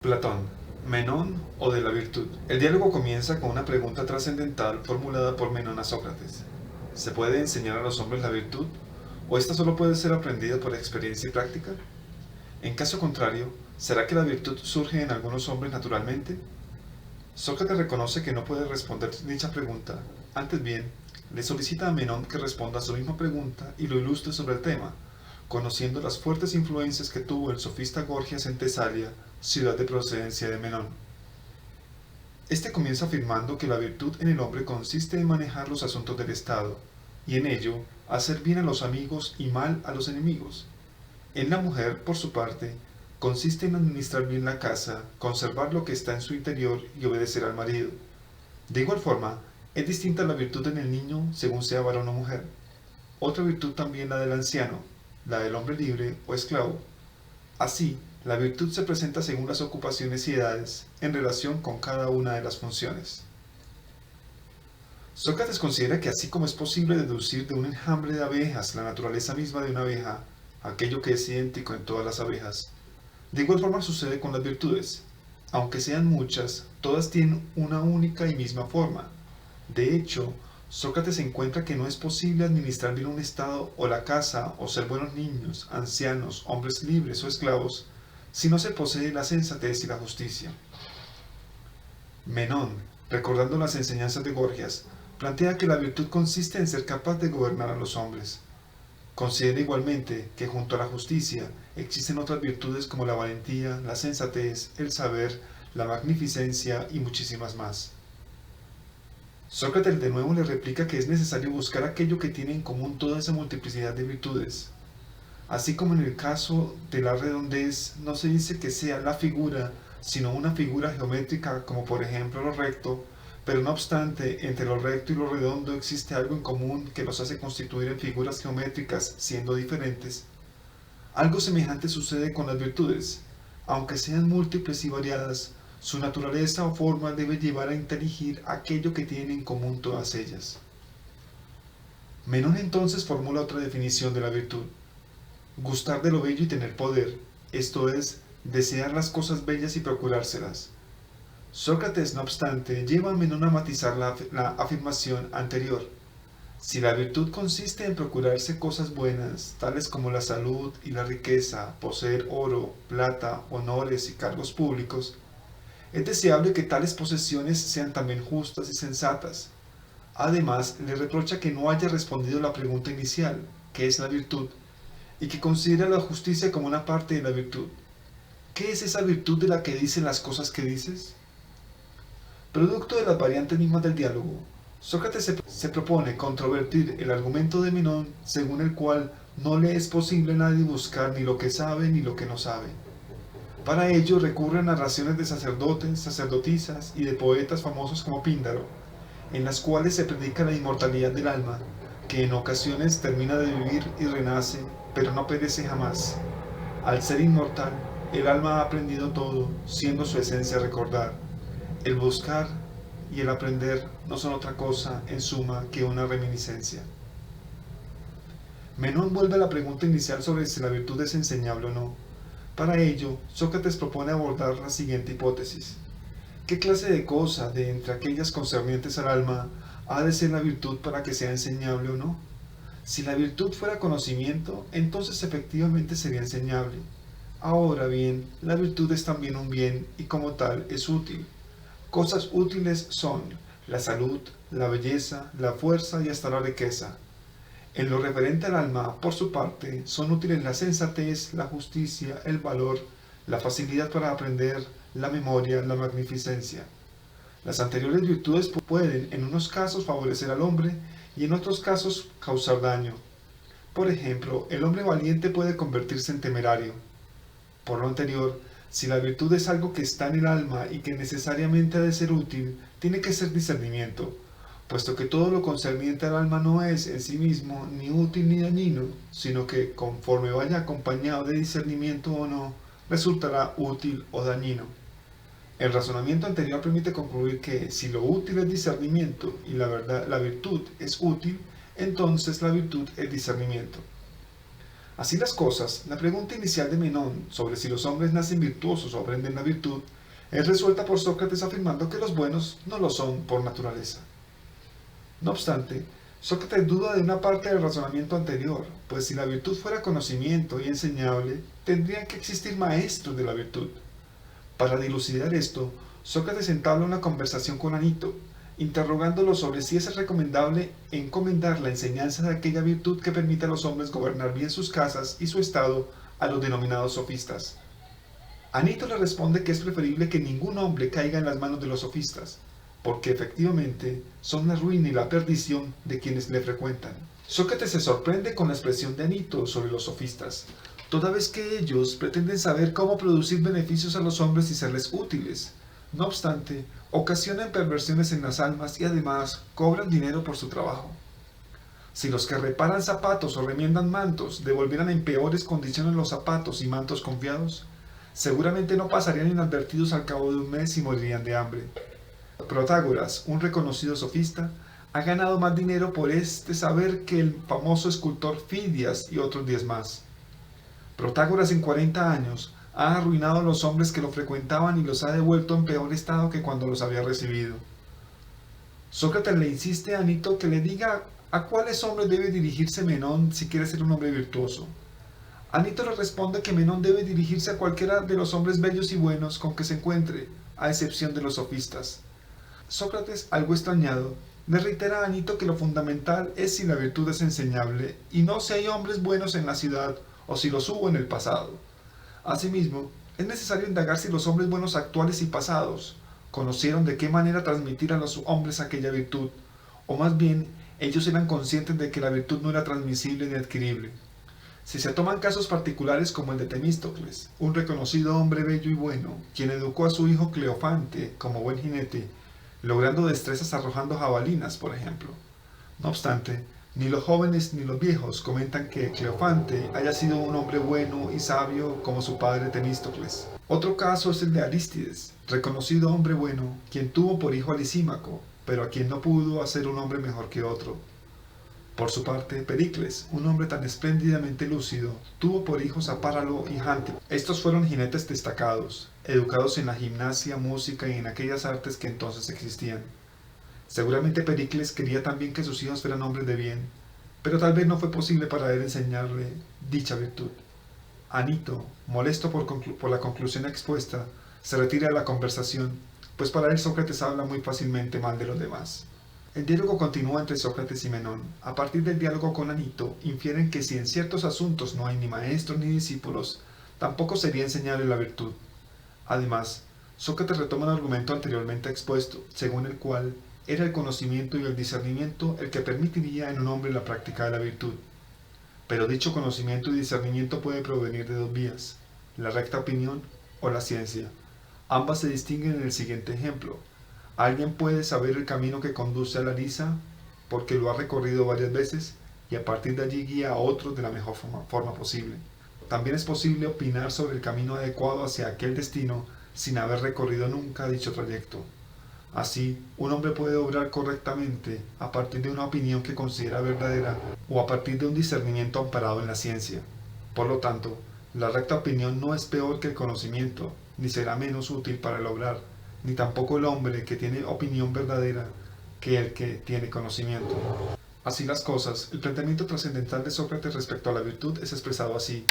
Platón, Menón o de la virtud. El diálogo comienza con una pregunta trascendental formulada por Menón a Sócrates. ¿Se puede enseñar a los hombres la virtud? ¿O esta solo puede ser aprendida por experiencia y práctica? En caso contrario, ¿será que la virtud surge en algunos hombres naturalmente? Sócrates reconoce que no puede responder dicha pregunta, antes bien, le solicita a Menón que responda a su misma pregunta y lo ilustre sobre el tema, conociendo las fuertes influencias que tuvo el sofista Gorgias en Tesalia, ciudad de procedencia de Menón. Este comienza afirmando que la virtud en el hombre consiste en manejar los asuntos del Estado, y en ello hacer bien a los amigos y mal a los enemigos. En la mujer, por su parte, consiste en administrar bien la casa, conservar lo que está en su interior y obedecer al marido. De igual forma, es distinta la virtud en el niño según sea varón o mujer. Otra virtud también la del anciano, la del hombre libre o esclavo. Así, la virtud se presenta según las ocupaciones y edades, en relación con cada una de las funciones. Sócrates considera que así como es posible deducir de un enjambre de abejas la naturaleza misma de una abeja, aquello que es idéntico en todas las abejas, de igual forma sucede con las virtudes. Aunque sean muchas, todas tienen una única y misma forma. De hecho, Sócrates encuentra que no es posible administrar bien un estado o la casa o ser buenos niños, ancianos, hombres libres o esclavos, si no se posee la sensatez y la justicia. Menón, recordando las enseñanzas de Gorgias, plantea que la virtud consiste en ser capaz de gobernar a los hombres. Considera igualmente que junto a la justicia existen otras virtudes como la valentía, la sensatez, el saber, la magnificencia y muchísimas más. Sócrates de nuevo le replica que es necesario buscar aquello que tiene en común toda esa multiplicidad de virtudes. Así como en el caso de la redondez, no se dice que sea la figura, sino una figura geométrica como por ejemplo lo recto, pero no obstante, entre lo recto y lo redondo existe algo en común que los hace constituir en figuras geométricas siendo diferentes. Algo semejante sucede con las virtudes. Aunque sean múltiples y variadas, su naturaleza o forma debe llevar a inteligir aquello que tienen en común todas ellas. Menón entonces formula otra definición de la virtud: gustar de lo bello y tener poder, esto es, desear las cosas bellas y procurárselas. Sócrates, no obstante, lleva a Menón a matizar la afirmación anterior. Si la virtud consiste en procurarse cosas buenas, tales como la salud y la riqueza, poseer oro, plata, honores y cargos públicos, es deseable que tales posesiones sean también justas y sensatas. Además, le reprocha que no haya respondido la pregunta inicial, ¿qué es la virtud?, y que considera la justicia como una parte de la virtud. ¿Qué es esa virtud de la que dice las cosas que dices? Producto de las variantes mismas del diálogo, Sócrates se propone controvertir el argumento de Menón según el cual no le es posible a nadie buscar ni lo que sabe ni lo que no sabe. Para ello recurre a narraciones de sacerdotes, sacerdotisas y de poetas famosos como Píndaro, en las cuales se predica la inmortalidad del alma, que en ocasiones termina de vivir y renace, pero no perece jamás. Al ser inmortal, el alma ha aprendido todo, siendo su esencia recordar. El buscar y el aprender no son otra cosa, en suma, que una reminiscencia. Menón vuelve a la pregunta inicial sobre si la virtud es enseñable o no. Para ello, Sócrates propone abordar la siguiente hipótesis: ¿qué clase de cosa, de entre aquellas concernientes al alma, ha de ser la virtud para que sea enseñable o no? Si la virtud fuera conocimiento, entonces efectivamente sería enseñable. Ahora bien, la virtud es también un bien y como tal es útil. Cosas útiles son la salud, la belleza, la fuerza y hasta la riqueza. En lo referente al alma, por su parte, son útiles la sensatez, la justicia, el valor, la facilidad para aprender, la memoria, la magnificencia. Las anteriores virtudes pueden, en unos casos, favorecer al hombre y en otros casos causar daño. Por ejemplo, el hombre valiente puede convertirse en temerario. Por lo anterior, si la virtud es algo que está en el alma y que necesariamente ha de ser útil, tiene que ser discernimiento, puesto que todo lo concerniente al alma no es en sí mismo ni útil ni dañino, sino que, conforme vaya acompañado de discernimiento o no, resultará útil o dañino. El razonamiento anterior permite concluir que si lo útil es discernimiento y la virtud es útil, entonces la virtud es discernimiento. Así las cosas, la pregunta inicial de Menón sobre si los hombres nacen virtuosos o aprenden la virtud es resuelta por Sócrates afirmando que los buenos no lo son por naturaleza. No obstante, Sócrates duda de una parte del razonamiento anterior, pues si la virtud fuera conocimiento y enseñable, tendrían que existir maestros de la virtud. Para dilucidar esto, Sócrates entabla una conversación con Anito, interrogándolo sobre si es recomendable encomendar la enseñanza de aquella virtud que permite a los hombres gobernar bien sus casas y su estado a los denominados sofistas. Anito le responde que es preferible que ningún hombre caiga en las manos de los sofistas, porque efectivamente son la ruina y la perdición de quienes le frecuentan. Sócrates se sorprende con la expresión de Anito sobre los sofistas, toda vez que ellos pretenden saber cómo producir beneficios a los hombres y serles útiles. No obstante, ocasionan perversiones en las almas y además cobran dinero por su trabajo. Si los que reparan zapatos o remiendan mantos devolvieran en peores condiciones los zapatos y mantos confiados, seguramente no pasarían inadvertidos al cabo de un mes y morirían de hambre. Protágoras, un reconocido sofista, ha ganado más dinero por este saber que el famoso escultor Fidias y otros 10 más. Protágoras en 40 años ha arruinado a los hombres que lo frecuentaban y los ha devuelto en peor estado que cuando los había recibido. Sócrates le insiste a Anito que le diga a cuáles hombres debe dirigirse Menón si quiere ser un hombre virtuoso. Anito le responde que Menón debe dirigirse a cualquiera de los hombres bellos y buenos con que se encuentre, a excepción de los sofistas. Sócrates, algo extrañado, le reitera a Anito que lo fundamental es si la virtud es enseñable y no si hay hombres buenos en la ciudad o si los hubo en el pasado. Asimismo, es necesario indagar si los hombres buenos actuales y pasados conocieron de qué manera transmitir a los hombres aquella virtud, o más bien ellos eran conscientes de que la virtud no era transmisible ni adquirible. Si se toman casos particulares como el de Temístocles, un reconocido hombre bello y bueno, quien educó a su hijo Cleofante como buen jinete, logrando destrezas arrojando jabalinas, por ejemplo. No obstante, ni los jóvenes ni los viejos comentan que Cleofante haya sido un hombre bueno y sabio como su padre Temístocles. Otro caso es el de Arístides, reconocido hombre bueno, quien tuvo por hijo a Lisímaco, pero a quien no pudo hacer un hombre mejor que otro. Por su parte, Pericles, un hombre tan espléndidamente lúcido, tuvo por hijos a Páralo y Jántico. Estos fueron jinetes destacados, educados en la gimnasia, música y en aquellas artes que entonces existían. Seguramente Pericles quería también que sus hijos fueran hombres de bien, pero tal vez no fue posible para él enseñarle dicha virtud. Anito, molesto por la conclusión expuesta, se retira de la conversación, pues para él Sócrates habla muy fácilmente mal de los demás. El diálogo continúa entre Sócrates y Menón. A partir del diálogo con Anito, infieren que si en ciertos asuntos no hay ni maestros ni discípulos, tampoco sería enseñable la virtud. Además, Sócrates retoma un argumento anteriormente expuesto, según el cual era el conocimiento y el discernimiento el que permitiría en un hombre la práctica de la virtud. Pero dicho conocimiento y discernimiento puede provenir de dos vías, la recta opinión o la ciencia. Ambas se distinguen en el siguiente ejemplo. Alguien puede saber el camino que conduce a la Lisa porque lo ha recorrido varias veces y a partir de allí guía a otros de la mejor forma posible. También es posible opinar sobre el camino adecuado hacia aquel destino sin haber recorrido nunca dicho trayecto. Así, un hombre puede obrar correctamente a partir de una opinión que considera verdadera o a partir de un discernimiento amparado en la ciencia. Por lo tanto, la recta opinión no es peor que el conocimiento, ni será menos útil para el obrar, ni tampoco el hombre que tiene opinión verdadera que el que tiene conocimiento. Así las cosas, el planteamiento trascendental de Sócrates respecto a la virtud es expresado así.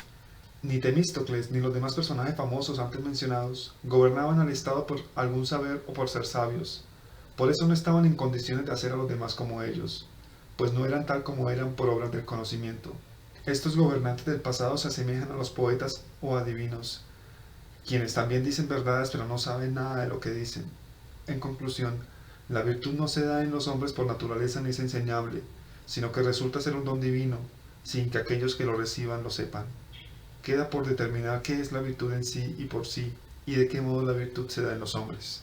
Ni Temístocles ni los demás personajes famosos antes mencionados gobernaban al Estado por algún saber o por ser sabios. Por eso no estaban en condiciones de hacer a los demás como ellos, pues no eran tal como eran por obras del conocimiento. Estos gobernantes del pasado se asemejan a los poetas o adivinos, quienes también dicen verdades pero no saben nada de lo que dicen. En conclusión, la virtud no se da en los hombres por naturaleza ni es enseñable, sino que resulta ser un don divino, sin que aquellos que lo reciban lo sepan. Queda por determinar qué es la virtud en sí y por sí, y de qué modo la virtud se da en los hombres.